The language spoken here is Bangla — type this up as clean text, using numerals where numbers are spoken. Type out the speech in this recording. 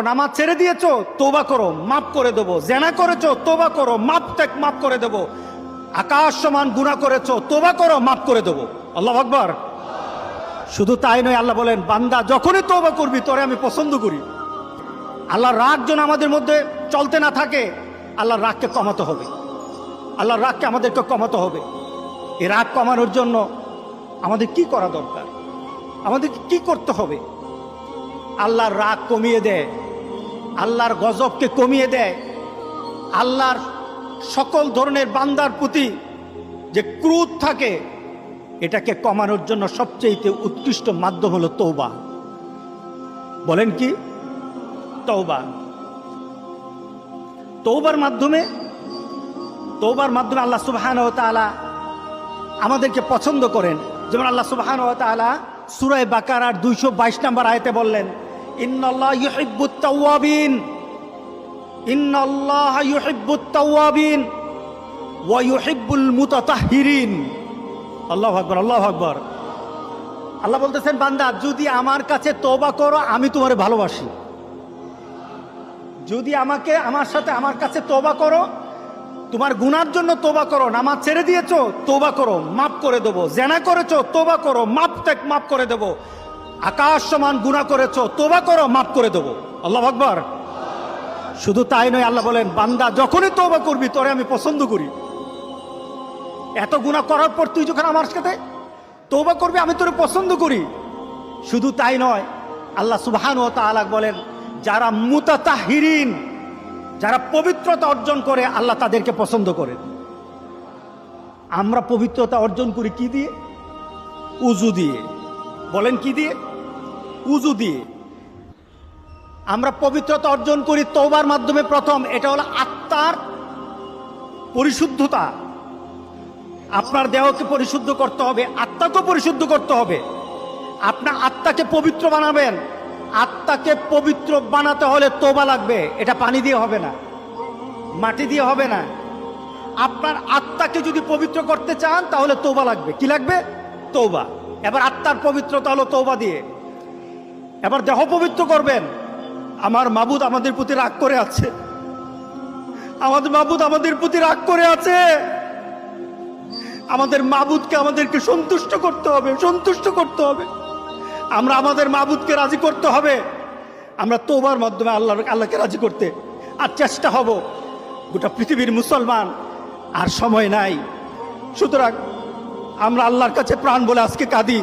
নামাজ ছেড়ে দিয়েছো, তওবা করো, মাফ করে দেবো। জেনা করেছো, তওবা করো, মাফ করে দেবো। আকাশ সমান গুনাহ করেছো, তওবা করো, মাফ করে দেবো। আল্লাহু আকবার। শুধু তাই নয়, আল্লাহ বলেন, বান্দা যখনই তওবা করবি তোরে আমি পছন্দ করি। আল্লাহর রাগ যেন আমাদের মধ্যে চলতে না থাকে, আল্লাহর রাগকে কমাতে হবে। আল্লাহর রাগকে আমাদেরকে কমাতে হবে। এই রাগ কমানোর জন্য আমাদের কি করা দরকার? আমাদের কি করতে হবে? আল্লাহর রাগ কমিয়ে দেয়, আল্লাহর গজবকে কমিয়ে দেয়। আল্লাহর সকল ধরনের বান্দার প্রতি যে ক্রোধ থাকে, এটাকে কমানোর জন্য সবচেয়ে উৎকৃষ্ট মাধ্যম হলো তওবা। বলেন কি? তওবা। তওবার মাধ্যমে আল্লাহ সুবহানাহু ওয়া তাআলা আমাদেরকে পছন্দ করেন। যেমন আল্লাহ সুবহানাহু ওয়া তাআলা সূরা বাকারার 222 নম্বর আয়াতে বললেন, ইন্নাল্লাহা ইউহিব্বুত তাওয়াবিন, ইন্নাল্লাহা ইউহিব্বুত তাওয়াবিন ওয়া ইউহিব্বুল মুতাতাহহিরিন। আল্লাহু আকবার, আল্লাহু আকবার। আল্লাহ বলতেছেন, বান্দা যদি আমার কাছে তওবা করো, আমি তোমারে ভালোবাসি। যদি আমার কাছে তওবা করো, তোমার গুনার জন্য তওবা করো। নামাজ ছেড়ে দিয়েছো, তওবা করো, মাফ করে দেবো। জেনা করেছো, তওবা করো, মাফ করে দেবো। আকাশ সমান গুনাহ করেছো, তওবা করো, মাফ করে দেবো। আল্লাহু আকবার। শুধু তাই নয়, আল্লাহ বলেন, বান্দা যখনই তওবা করবি তোরে আমি পছন্দ করি। এত গুনাহ করার পর তুই যখন আমার সাথে তওবা করবি, আমি তোরে পছন্দ করি। শুধু তাই নয়, আল্লাহ সুবহানাহু ওয়া তাআলা বলেন, যারা মুতাতাহহিরিন, যারা পবিত্রতা অর্জন করে, আল্লাহ তাদেরকে পছন্দ করেন। আমরা পবিত্রতা অর্জন করি কি দিয়ে? উযু দিয়ে। বলেন কি দিয়ে? উযু দিয়ে। আমরা পবিত্রতা অর্জন করি তওবার মাধ্যমে। প্রথম, এটা হলো আত্মার পরিশুদ্ধতা। আপনার দেহকে পরিশুদ্ধ করতে হবে, আত্মাকে পরিশুদ্ধ করতে হবে। আপনার আত্মাকে পবিত্র বানাবেন। আত্মাকে পবিত্র বানাতে হলে তওবা লাগবে। এটা পানি দিয়ে হবে না, মাটি দিয়ে হবে না। আপনার আত্মাকে যদি পবিত্র করতে চান, তাহলে তওবা লাগবে। কি লাগবে? তওবা। এবার আত্মার পবিত্রতা হলো তওবা দিয়ে। এবার দেহ পবিত্র করবেন। আমার মাবুদ আমাদের প্রতি রাগ করে আছে, আমাদের মাবুদ আমাদের প্রতি রাগ করে আছে। আমাদের মাবুদকে আমাদেরকে সন্তুষ্ট করতে হবে। আমরা আমাদের মাবুদকে রাজি করতে হবে। আমরা তওবার মাধ্যমে আল্লাহকে রাজি করতে আর চেষ্টা হব। গোটা পৃথিবীর মুসলমান আর সময় নাই। সুতরাং আমরা আল্লাহর কাছে প্রাণ বলে আজকে কাঁদি।